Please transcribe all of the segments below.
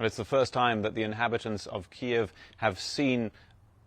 It's the first time that the inhabitants of Kyiv have seen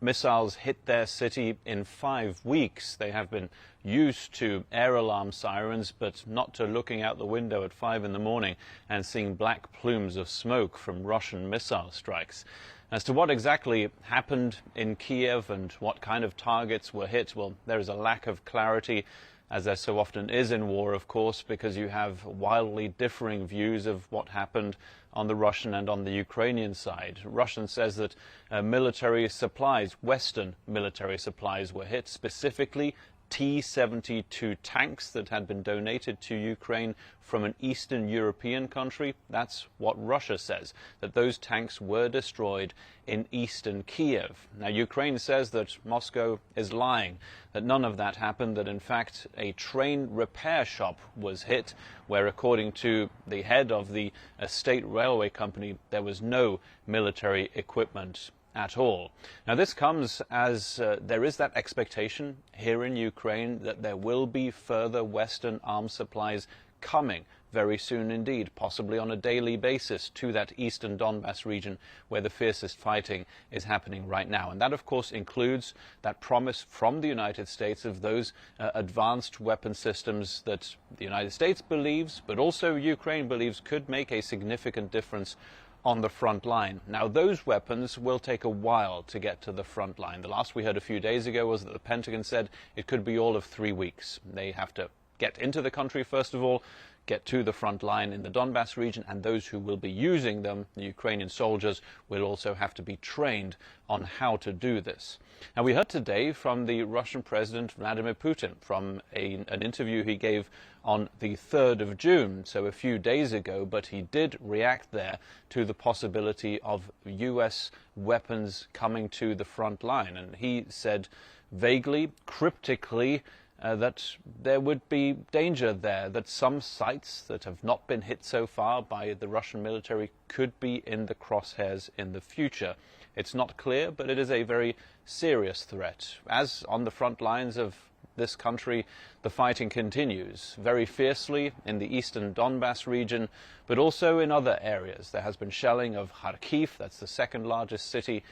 missiles hit their city in 5 weeks. They have been used to air alarm sirens, but not to looking out the window at 5 in the morning and seeing black plumes of smoke from Russian missile strikes. As to what exactly happened in Kyiv and what kind of targets were hit, well, there is a lack of clarity, as there so often is in war, of course, because you have wildly differing views of what happened on the Russian and on the Ukrainian side. Russia says that military supplies, Western military supplies, were hit, specifically T-72 tanks that had been donated to Ukraine from an Eastern European country. That's what Russia says, that those tanks were destroyed in eastern Kyiv. Now, Ukraine says that Moscow is lying, that none of that happened, that in fact a train repair shop was hit, where according to the head of the state railway company, there was no military equipment at all. Now, this comes as there is that expectation here in Ukraine that there will be further Western arms supplies coming very soon indeed, possibly on a daily basis, to that eastern Donbass region where the fiercest fighting is happening right now. And that, of course, includes that promise from the United States of those advanced weapon systems that the United States believes, but also Ukraine believes, could make a significant difference on the front line. Now, those weapons will take a while to get to the front line. The last we heard a few days ago was that the Pentagon said it could be all of 3 weeks. They have to get into the country, first of all, get to the front line in the Donbass region, and those who will be using them, the Ukrainian soldiers, will also have to be trained on how to do this. Now, we heard today from the Russian President Vladimir Putin from an interview he gave on the 3rd of June, so a few days ago, but he did react there to the possibility of US weapons coming to the front line. And he said vaguely, cryptically, that there would be danger there, that some sites that have not been hit so far by the Russian military could be in the crosshairs in the future. It's not clear, but it is a very serious threat. As on the front lines of this country, the fighting continues very fiercely in the eastern Donbass region, but also in other areas. There has been shelling of Kyiv, that's the second largest city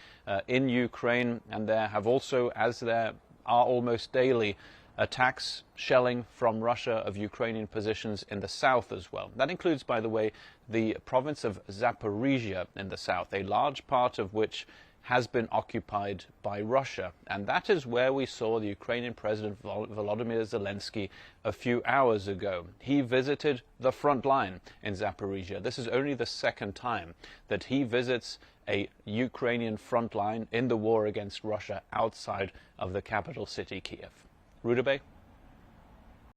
in Ukraine, and there have also, as there are almost daily, attacks, shelling from Russia of Ukrainian positions in the south as well. That includes, by the way, the province of Zaporizhia in the south, a large part of which has been occupied by Russia. And that is where we saw the Ukrainian President Volodymyr Zelensky a few hours ago. He visited the front line in Zaporizhia. This is only the second time that he visits a Ukrainian front line in the war against Russia outside of the capital city, Kyiv. Ruda Bey?